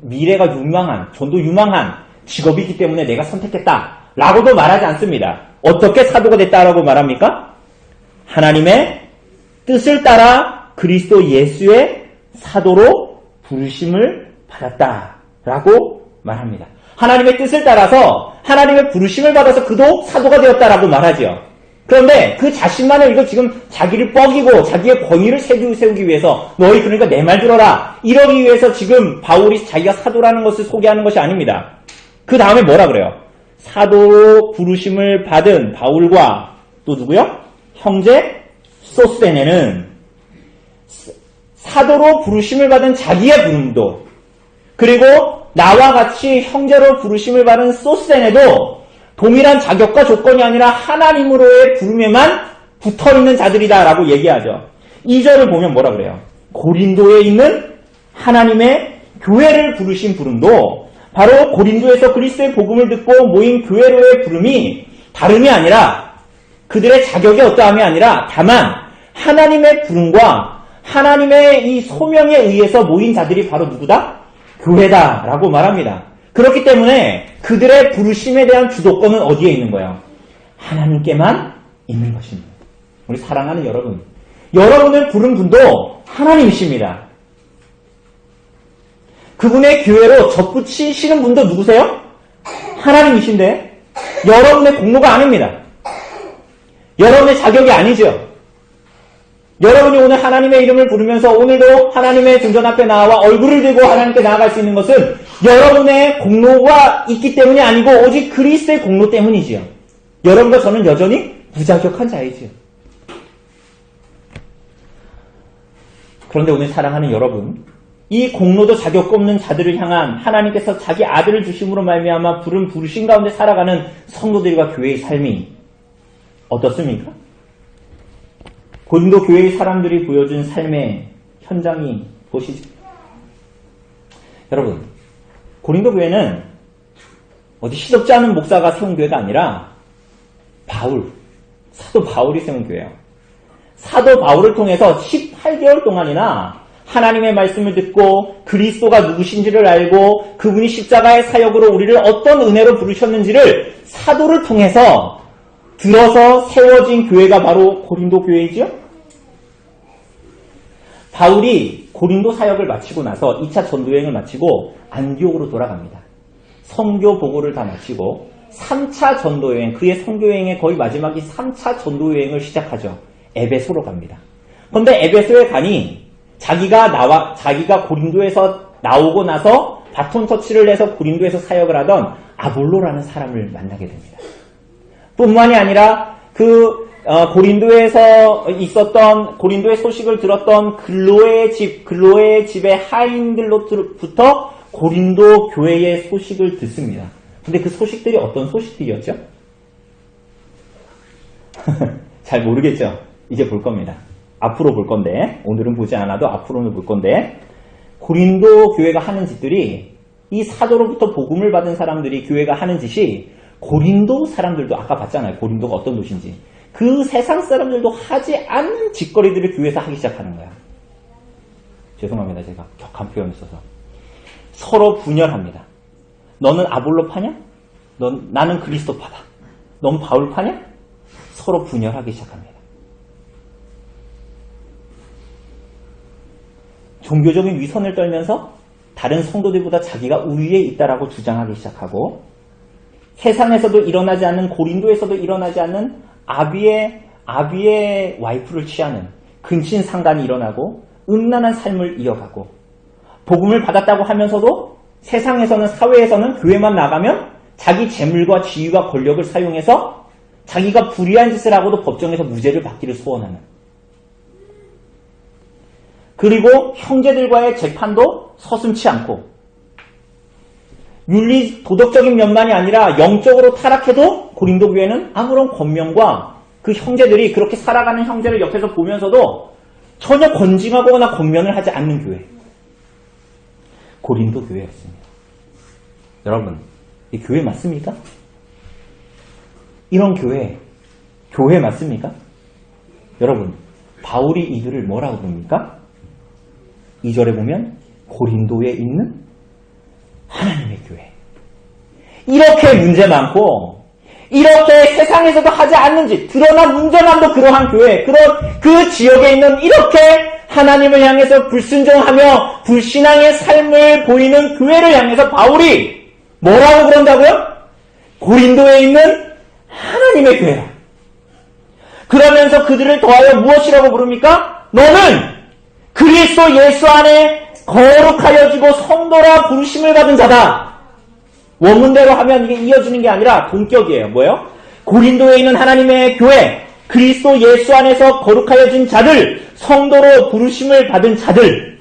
미래가 유망한, 전도 유망한 직업이기 때문에 내가 선택했다라고도 말하지 않습니다. 어떻게 사도가 됐다라고 말합니까? 하나님의 뜻을 따라 그리스도 예수의 사도로 부르심을 받았다라고 말합니다. 하나님의 뜻을 따라서 하나님의 부르심을 받아서 그도 사도가 되었다라고 말하죠. 그런데 그 자신만을 이거 지금 자기를 뻐기고 자기의 권위를 세우기 위해서 너희 그러니까 내 말 들어라 이러기 위해서 지금 바울이 자기가 사도라는 것을 소개하는 것이 아닙니다. 그 다음에 뭐라 그래요? 사도로 부르심을 받은 바울과 또 누구요? 형제 소스데네는 사도로 부르심을 받은 자기의 부름도 그리고 나와 같이 형제로 부르심을 받은 소스데네도 동일한 자격과 조건이 아니라 하나님으로의 부름에만 붙어있는 자들이다라고 얘기하죠. 2절을 보면 뭐라 그래요? 고린도에 있는 하나님의 교회를 부르신 부름도 바로 고린도에서 그리스도의 복음을 듣고 모인 교회로의 부름이 다름이 아니라 그들의 자격이 어떠함이 아니라 다만 하나님의 부름과 하나님의 이 소명에 의해서 모인 자들이 바로 누구다? 교회다라고 말합니다. 그렇기 때문에 그들의 부르심에 대한 주도권은 어디에 있는 거예요? 하나님께만 있는 것입니다. 우리 사랑하는 여러분, 여러분을 부른 분도 하나님이십니다. 그분의 교회로 접붙이시는 분도 누구세요? 하나님이신데 여러분의 공로가 아닙니다. 여러분의 자격이 아니죠. 여러분이 오늘 하나님의 이름을 부르면서 오늘도 하나님의 중전 앞에 나와 얼굴을 들고 하나님께 나아갈 수 있는 것은 여러분의 공로가 있기 때문이 아니고 오직 그리스도의 공로 때문이지요. 여러분과 저는 여전히 부자격한 자이지요. 그런데 오늘 사랑하는 여러분, 이 공로도 자격 없는 자들을 향한 하나님께서 자기 아들을 주심으로 말미암아 부르신 가운데 살아가는 성도들과 교회의 삶이 어떻습니까? 고린도 교회의 사람들이 보여준 삶의 현장이 보시죠. 여러분, 고린도 교회는 어디 시덥지 않은 목사가 세운 교회가 아니라 사도 바울이 세운 교회예요. 사도 바울을 통해서 18개월 동안이나 하나님의 말씀을 듣고 그리스도가 누구신지를 알고 그분이 십자가의 사역으로 우리를 어떤 은혜로 부르셨는지를 사도를 통해서 들어서 세워진 교회가 바로 고린도 교회이죠. 바울이 고린도 사역을 마치고 나서 2차 전도여행을 마치고 안디옥으로 돌아갑니다. 선교 보고를 다 마치고 3차 전도여행, 그의 선교여행의 거의 마지막이 3차 전도여행을 시작하죠. 에베소로 갑니다. 그런데 에베소에 가니 자기가 고린도에서 나오고 나서 바톤 터치를 해서 고린도에서 사역을 하던 아볼로라는 사람을 만나게 됩니다. 뿐만이 아니라 고린도에서 있었던 고린도의 소식을 들었던 글로의 집의 하인들로부터 고린도 교회의 소식을 듣습니다. 근데 그 소식들이 어떤 소식들이었죠? 잘 모르겠죠? 이제 볼 겁니다. 앞으로 볼 건데, 오늘은 보지 않아도 앞으로는 볼 건데, 고린도 교회가 하는 짓들이 이 사도로부터 복음을 받은 사람들이 교회가 하는 짓이 고린도 사람들도 아까 봤잖아요. 고린도가 어떤 도시인지. 그 세상 사람들도 하지 않는 짓거리들을 교회에서 하기 시작하는 거야. 죄송합니다. 제가 격한 표현을 써서. 서로 분열합니다. 너는 아볼로 파냐? 나는 그리스도 파다. 넌 바울 파냐? 서로 분열하기 시작합니다. 종교적인 위선을 떨면서 다른 성도들보다 자기가 우위에 있다라고 주장하기 시작하고 세상에서도 일어나지 않는 고린도에서도 일어나지 않는 아비의 와이프를 취하는 근친상간이 일어나고 음란한 삶을 이어가고 복음을 받았다고 하면서도 세상에서는 사회에서는 교회만 나가면 자기 재물과 지위와 권력을 사용해서 자기가 불의한 짓을 하고도 법정에서 무죄를 받기를 소원하는 그리고 형제들과의 재판도 서슴치 않고 윤리 도덕적인 면만이 아니라 영적으로 타락해도 고린도 교회는 아무런 권면과 그 형제들이 그렇게 살아가는 형제를 옆에서 보면서도 전혀 권징하거나 권면을 하지 않는 교회. 고린도 교회였습니다. 여러분, 이 교회 맞습니까? 이런 교회 맞습니까? 여러분, 바울이 이들을 뭐라고 부릅니까? 2절에 보면 고린도에 있는 하나님의 교회. 이렇게 문제 많고 이렇게 세상에서도 하지 않는지 드러나 문제만도 그러한 교회, 그 지역에 있는 이렇게 하나님을 향해서 불순종하며 불신앙의 삶을 보이는 교회를 향해서 바울이 뭐라고 그런다고요? 고린도에 있는 하나님의 교회라. 그러면서 그들을 더하여 무엇이라고 부릅니까? 너는 그리스도 예수 안에 거룩하여지고 성도라 부르심을 받은 자다. 원문대로 하면 이게 이어지는 게 아니라 동격이에요. 뭐예요? 고린도에 있는 하나님의 교회, 그리스도 예수 안에서 거룩하여진 자들, 성도로 부르심을 받은 자들.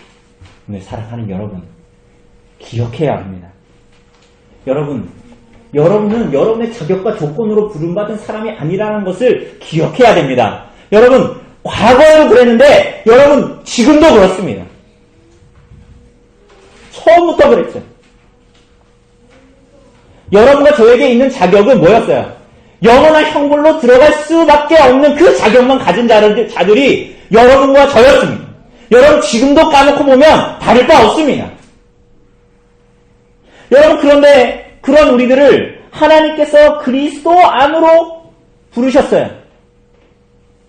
오늘 사랑하는 여러분, 기억해야 합니다. 여러분은 여러분의 자격과 조건으로 부름받은 사람이 아니라는 것을 기억해야 됩니다. 여러분, 과거에도 그랬는데 여러분 지금도 그렇습니다. 처음부터 그랬죠. 여러분과 저에게 있는 자격은 뭐였어요? 영원한 형벌로 들어갈 수밖에 없는 그 자격만 가진 자들이 여러분과 저였습니다. 여러분 지금도 까놓고 보면 다를 바 없습니다. 여러분 그런데 그런 우리들을 하나님께서 그리스도 안으로 부르셨어요.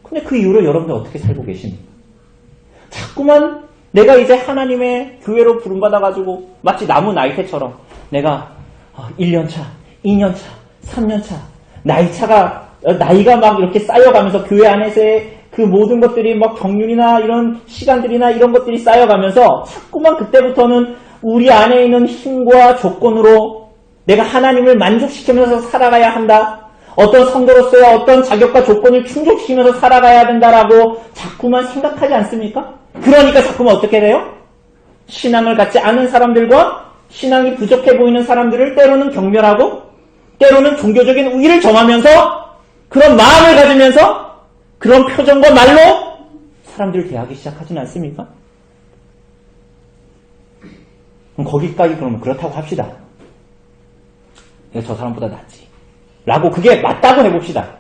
근데 그 이후로 여러분들 어떻게 살고 계십니까? 자꾸만 내가 이제 하나님의 교회로 부름받아가지고 마치 나무 나이테처럼 내가 1년차, 2년차, 3년차 나이가 막 이렇게 쌓여가면서 교회 안에서의 그 모든 것들이 막 경륜이나 이런 시간들이나 이런 것들이 쌓여가면서 자꾸만 그때부터는 우리 안에 있는 힘과 조건으로 내가 하나님을 만족시키면서 살아가야 한다. 어떤 성도로서의 어떤 자격과 조건을 충족시키면서 살아가야 된다라고 자꾸만 생각하지 않습니까? 그러니까 자꾸만 어떻게 돼요? 신앙을 갖지 않은 사람들과 신앙이 부족해 보이는 사람들을 때로는 경멸하고 때로는 종교적인 우위를 점하면서 그런 마음을 가지면서 그런 표정과 말로 사람들을 대하기 시작하지는 않습니까? 그럼 거기까지 그러면 그렇다고 합시다. 내가 저 사람보다 낫지. 라고 그게 맞다고 해봅시다.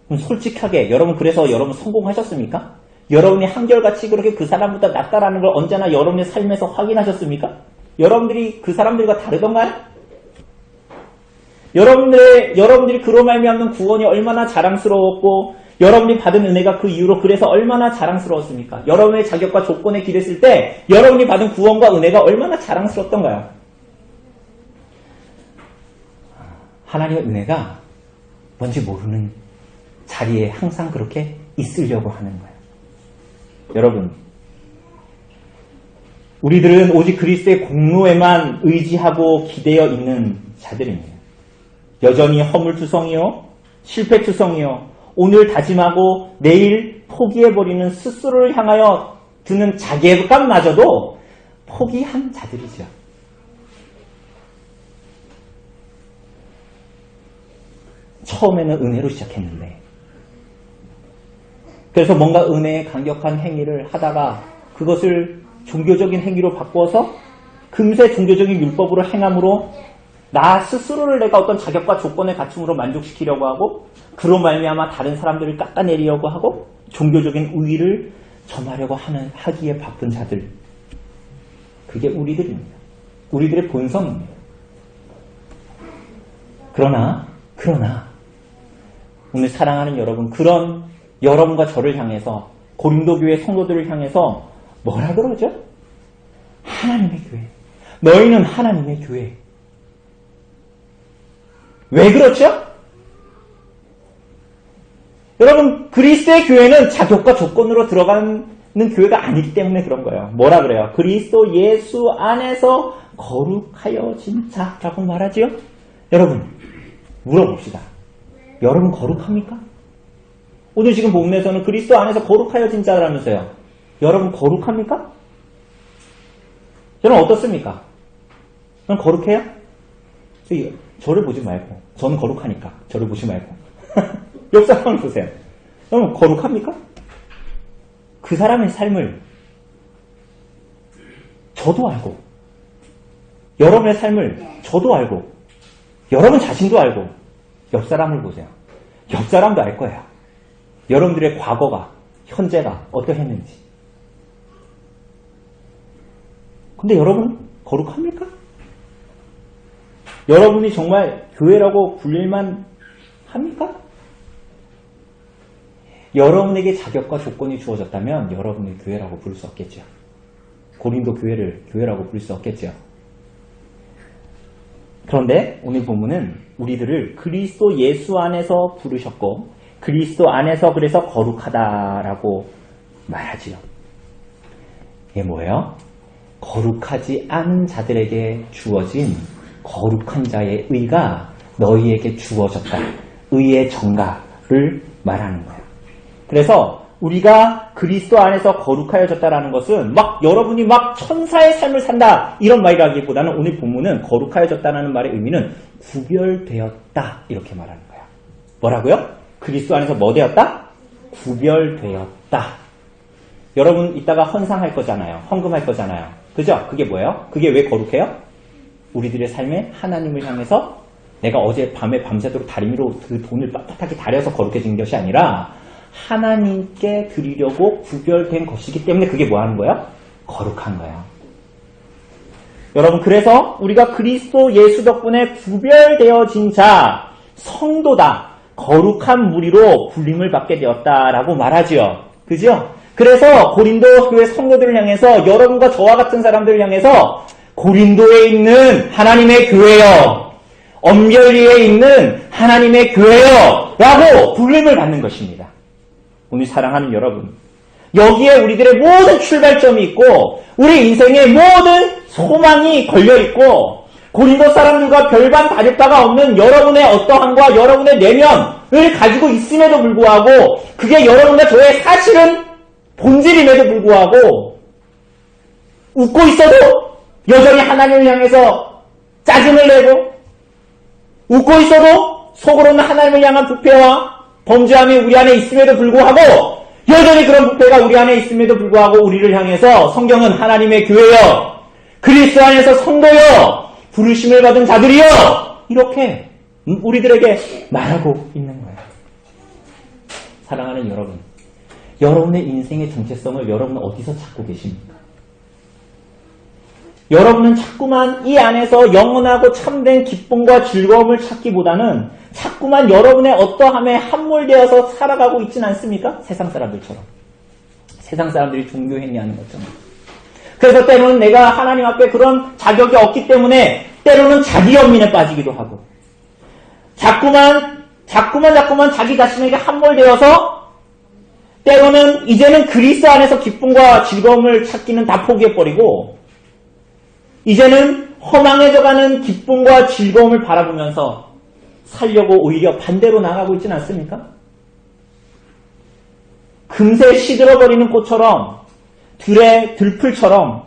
그럼 솔직하게 여러분 그래서 여러분 성공하셨습니까? 여러분이 한결같이 그렇게 그 사람보다 낫다라는 걸 언제나 여러분의 삶에서 확인하셨습니까? 여러분들이 그 사람들과 다르던가요? 여러분들이 그로 말미암는 구원이 얼마나 자랑스러웠고 여러분이 받은 은혜가 그 이후로 그래서 얼마나 자랑스러웠습니까? 여러분의 자격과 조건에 기댔을 때 여러분이 받은 구원과 은혜가 얼마나 자랑스럽던가요? 하나님의 은혜가 뭔지 모르는 자리에 항상 그렇게 있으려고 하는 거예요. 여러분, 우리들은 오직 그리스도의 공로에만 의지하고 기대어 있는 자들입니다. 여전히 허물투성이요, 실패투성이요, 오늘 다짐하고 내일 포기해버리는 스스로를 향하여 드는 자괴감마저도 포기한 자들이죠. 처음에는 은혜로 시작했는데 그래서 뭔가 은혜의 강력한 행위를 하다가 그것을 종교적인 행위로 바꿔서 금세 종교적인 율법으로 행함으로 나 스스로를 내가 어떤 자격과 조건의 갖춤으로 만족시키려고 하고 그로 말미암아 다른 사람들을 깎아내리려고 하고 종교적인 우위를 점하려고 하기에 바쁜 자들, 그게 우리들입니다. 우리들의 본성입니다. 그러나 오늘 사랑하는 여러분, 그런 여러분과 저를 향해서 고린도 교회 성도들을 향해서 뭐라 그러죠? 하나님의 교회. 너희는 하나님의 교회. 왜 그렇죠? 여러분, 그리스도의 교회는 자격과 조건으로 들어가는 교회가 아니기 때문에 그런 거예요. 뭐라 그래요? 그리스도 예수 안에서 거룩하여진 자라고 말하지요? 여러분, 물어봅시다. 여러분 거룩합니까? 오늘 지금 본문에서는 그리스도 안에서 거룩하여진 자라면서요. 여러분 거룩합니까? 저는 어떻습니까? 저는 거룩해요? 저를 보지 말고, 저는 거룩하니까 저를 보지 말고 옆 사람을 보세요. 여러분 거룩합니까? 그 사람의 삶을 저도 알고, 여러분의 삶을 저도 알고, 여러분 자신도 알고, 옆 사람을 보세요. 옆 사람도 알 거예요. 여러분들의 과거가, 현재가 어떠했는지. 근데 여러분 거룩합니까? 여러분이 정말 교회라고 불릴만 합니까? 여러분에게 자격과 조건이 주어졌다면 여러분의 교회라고 부를 수 없겠죠. 고린도 교회를 교회라고 부를 수 없겠죠. 그런데 오늘 본문은 우리들을 그리스도 예수 안에서 부르셨고 그리스도 안에서 그래서 거룩하다라고 말하지요. 이게 뭐예요? 거룩하지 않은 자들에게 주어진 거룩한 자의 의가 너희에게 주어졌다. 의의 정가를 말하는 거예요. 그래서 우리가 그리스도 안에서 거룩하여졌다라는 것은 막 여러분이 막 천사의 삶을 산다 이런 말이라기보다는 오늘 본문은 거룩하여졌다는 말의 의미는 구별되었다 이렇게 말하는 거예요. 뭐라고요? 그리스도 안에서 뭐 되었다? 구별되었다. 여러분 이따가 헌상할 거잖아요. 헌금할 거잖아요. 그죠? 그게 뭐예요? 그게 왜 거룩해요? 우리들의 삶에 하나님을 향해서 내가 어제 밤에 밤새도록 다리미로 그 돈을 빳빳하게 다려서 거룩해진 것이 아니라 하나님께 드리려고 구별된 것이기 때문에 그게 뭐 하는 거예요? 거룩한 거예요. 여러분 그래서 우리가 그리스도 예수 덕분에 구별되어진 자, 성도다, 거룩한 무리로 불림을 받게 되었다라고 말하지요. 그죠? 그래서 고린도 교회 성도들을 향해서 여러분과 저와 같은 사람들을 향해서 고린도에 있는 하나님의 교회여, 엄별리에 있는 하나님의 교회여 라고 불림을 받는 것입니다. 오늘 사랑하는 여러분, 여기에 우리들의 모든 출발점이 있고 우리 인생의 모든 소망이 걸려있고 고린도 사람들과 별반 다를 바가 없는 여러분의 어떠함과 여러분의 내면을 가지고 있음에도 불구하고 그게 여러분과 저의 사실은 본질임에도 불구하고 웃고 있어도 여전히 하나님을 향해서 짜증을 내고 웃고 있어도 속으로는 하나님을 향한 부패와 범죄함이 우리 안에 있음에도 불구하고 여전히 그런 부패가 우리 안에 있음에도 불구하고 우리를 향해서 성경은 하나님의 교회여, 그리스도 안에서 성도여, 부르심을 받은 자들이여 이렇게 우리들에게 말하고 있는 거예요. 사랑하는 여러분, 여러분의 인생의 정체성을 여러분은 어디서 찾고 계십니까? 여러분은 자꾸만 이 안에서 영원하고 참된 기쁨과 즐거움을 찾기보다는 자꾸만 여러분의 어떠함에 함몰되어서 살아가고 있지는 않습니까? 세상 사람들처럼. 세상 사람들이 종교 행위하는 것처럼. 그래서 때로는 내가 하나님 앞에 그런 자격이 없기 때문에 때로는 자기 연민에 빠지기도 하고 자꾸만 자기 자신에게 함몰되어서 때로는 이제는 그리스도 안에서 기쁨과 즐거움을 찾기는 다 포기해버리고 이제는 허망해져가는 기쁨과 즐거움을 바라보면서 살려고 오히려 반대로 나가고 있지는 않습니까? 금세 시들어버리는 꽃처럼 들의 들풀처럼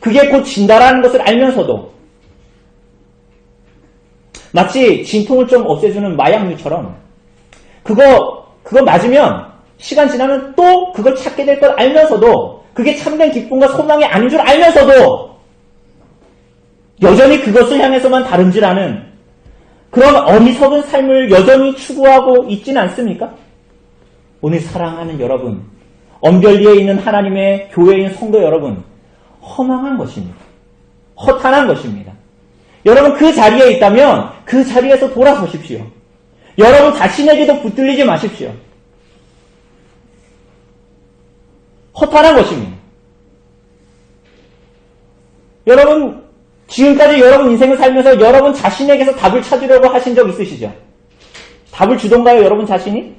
그게 곧 진다라는 것을 알면서도 마치 진통을 좀 없애주는 마약류처럼 그거 맞으면 시간 지나면 또 그걸 찾게 될 걸 알면서도 그게 참된 기쁨과 소망이 아닌 줄 알면서도 여전히 그것을 향해서만 다름질하는 그런 어리석은 삶을 여전히 추구하고 있지는 않습니까? 오늘 사랑하는 여러분, 엄별리에 있는 하나님의 교회인 성도 여러분, 허망한 것입니다. 허탄한 것입니다. 여러분 그 자리에 있다면 그 자리에서 돌아서십시오. 여러분 자신에게도 붙들리지 마십시오. 허탄한 것입니다. 여러분 지금까지 여러분 인생을 살면서 여러분 자신에게서 답을 찾으려고 하신 적 있으시죠? 답을 주던가요, 여러분 자신이?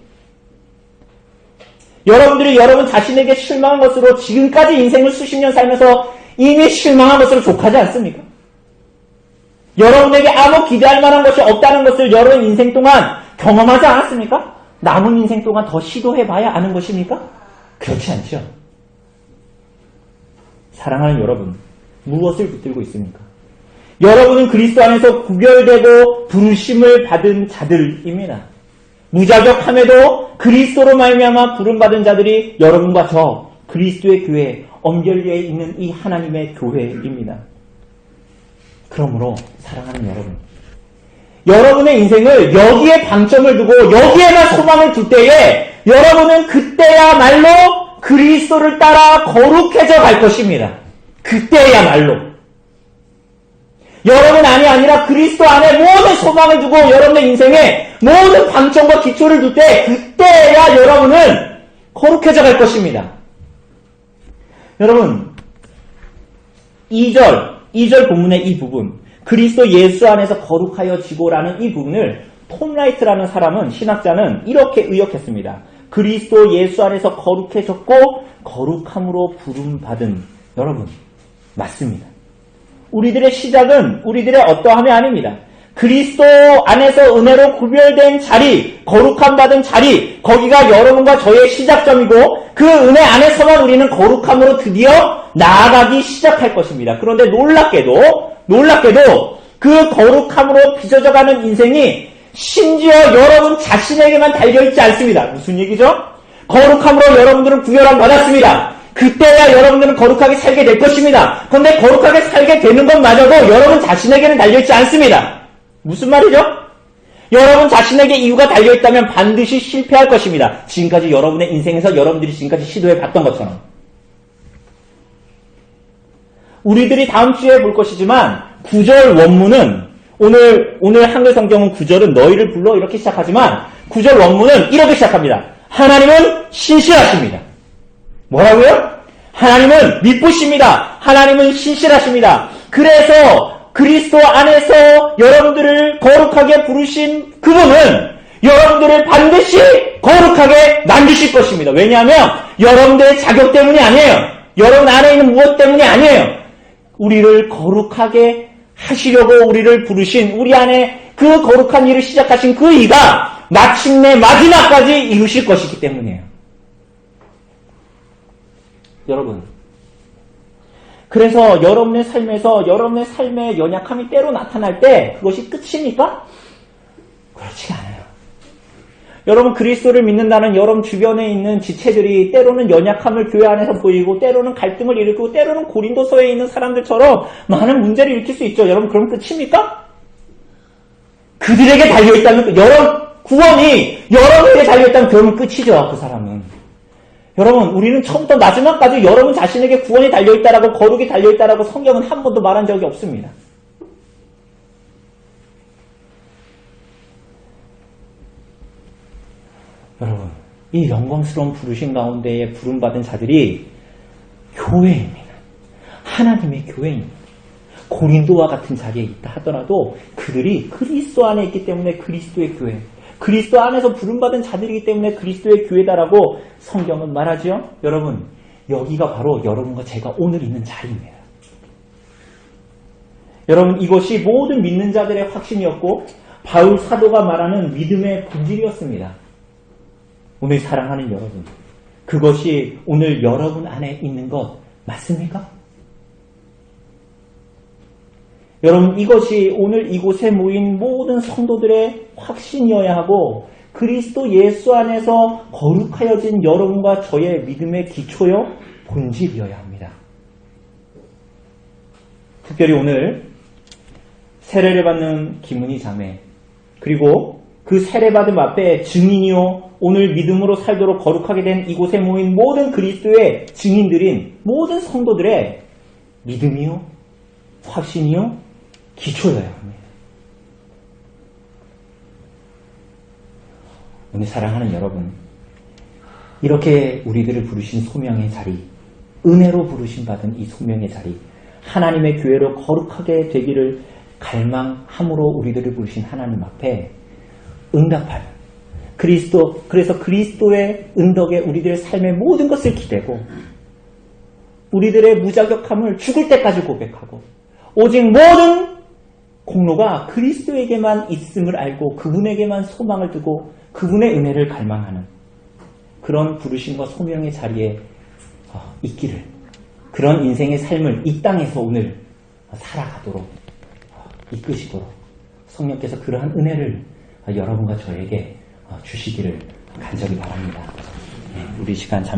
여러분들이 여러분 자신에게 실망한 것으로 지금까지 인생을 수십 년 살면서 이미 실망한 것으로 족하지 않습니까? 여러분에게 아무 기대할 만한 것이 없다는 것을 여러분 인생 동안 경험하지 않았습니까? 남은 인생 동안 더 시도해봐야 아는 것입니까? 그렇지 않죠. 사랑하는 여러분, 무엇을 붙들고 있습니까? 여러분은 그리스도 안에서 구별되고 부르심을 받은 자들입니다. 무자격함에도 그리스도로 말미암아 부름받은 자들이 여러분과 저 그리스도의 교회, 엄결리에 있는 이 하나님의 교회입니다. 그러므로 사랑하는 여러분, 여러분의 인생을 여기에 방점을 두고 여기에만 소망을 둘 때에 여러분은 그때야말로 그리스도를 따라 거룩해져 갈 것입니다. 그때야말로. 여러분 안이 아니라 그리스도 안에 모든 소망을 두고 여러분의 인생에 모든 방점과 기초를 둘 때 그때야 여러분은 거룩해져 갈 것입니다. 여러분 2절 본문의 이 부분 그리스도 예수 안에서 거룩하여지고라는 이 부분을 톰 라이트라는 사람은 신학자는 이렇게 의역했습니다. 그리스도 예수 안에서 거룩해졌고 거룩함으로 부름받은 여러분 맞습니다. 우리들의 시작은 우리들의 어떠함이 아닙니다. 그리스도 안에서 은혜로 구별된 자리, 거룩함 받은 자리, 거기가 여러분과 저의 시작점이고 그 은혜 안에서만 우리는 거룩함으로 드디어 나아가기 시작할 것입니다. 그런데 놀랍게도 그 거룩함으로 빚어져가는 인생이 심지어 여러분 자신에게만 달려있지 않습니다. 무슨 얘기죠? 거룩함으로 여러분들은 구별함 받았습니다. 그때야 여러분들은 거룩하게 살게 될 것입니다. 그런데 거룩하게 살게 되는 것마저도 여러분 자신에게는 달려있지 않습니다. 무슨 말이죠? 여러분 자신에게 이유가 달려있다면 반드시 실패할 것입니다. 지금까지 여러분의 인생에서 여러분들이 지금까지 시도해봤던 것처럼. 우리들이 다음 주에 볼 것이지만 9절 원문은 오늘 한글 성경은 9절은 너희를 불러 이렇게 시작하지만 9절 원문은 이렇게 시작합니다. 하나님은 신실하십니다. 뭐라고요? 하나님은 미쁘십니다. 하나님은 신실하십니다. 그래서 그리스도 안에서 여러분들을 거룩하게 부르신 그분은 여러분들을 반드시 거룩하게 만드실 것입니다. 왜냐하면 여러분들의 자격 때문이 아니에요. 여러분 안에 있는 무엇 때문이 아니에요. 우리를 거룩하게 하시려고 우리를 부르신 우리 안에 그 거룩한 일을 시작하신 그 이가 마침내 마지막까지 이루실 것이기 때문이에요. 여러분 그래서 여러분의 삶에서 여러분의 삶의 연약함이 때로 나타날 때 그것이 끝입니까? 그렇지 않아요. 여러분 그리스도를 믿는다는 여러분 주변에 있는 지체들이 때로는 연약함을 교회 안에서 보이고 때로는 갈등을 일으키고 때로는 고린도서에 있는 사람들처럼 많은 문제를 일으킬 수 있죠. 여러분 그럼 끝입니까? 그들에게 달려있다면 여러분 구원이 여러분에게 달려있다면 그러면 끝이죠. 그 사람은. 여러분 우리는 처음부터 마지막까지 여러분 자신에게 구원이 달려있다라고 거룩이 달려있다라고 성경은 한 번도 말한 적이 없습니다. 여러분 이 영광스러운 부르심 가운데에 부름받은 자들이 교회입니다. 하나님의 교회입니다. 고린도와 같은 자리에 있다 하더라도 그들이 그리스도 안에 있기 때문에 그리스도의 교회, 그리스도 안에서 부름받은 자들이기 때문에 그리스도의 교회다라고 성경은 말하죠. 여러분 여기가 바로 여러분과 제가 오늘 있는 자리입니다. 여러분 이것이 모든 믿는 자들의 확신이었고 바울 사도가 말하는 믿음의 본질이었습니다. 오늘 사랑하는 여러분, 그것이 오늘 여러분 안에 있는 것 맞습니까? 여러분 이것이 오늘 이곳에 모인 모든 성도들의 확신이어야 하고 그리스도 예수 안에서 거룩하여진 여러분과 저의 믿음의 기초요 본질이어야 합니다. 특별히 오늘 세례를 받는 김은희 자매 그리고 그 세례받음 앞에 증인이요 오늘 믿음으로 살도록 거룩하게 된 이곳에 모인 모든 그리스도의 증인들인 모든 성도들의 믿음이요 확신이요 기초여야 합니다. 오늘 사랑하는 여러분, 이렇게 우리들을 부르신 소명의 자리, 은혜로 부르심 받은 이 소명의 자리, 하나님의 교회로 거룩하게 되기를 갈망함으로 우리들을 부르신 하나님 앞에 응답할 그래서 그리스도의 은덕에 우리들의 삶의 모든 것을 기대고 우리들의 무자격함을 죽을 때까지 고백하고 오직 모든 공로가 그리스도에게만 있음을 알고 그분에게만 소망을 두고 그분의 은혜를 갈망하는 그런 부르심과 소명의 자리에 있기를 그런 인생의 삶을 이 땅에서 오늘 살아가도록 이끄시도록 성령께서 그러한 은혜를 여러분과 저에게 주시기를 간절히 바랍니다. 우리 시간 잠시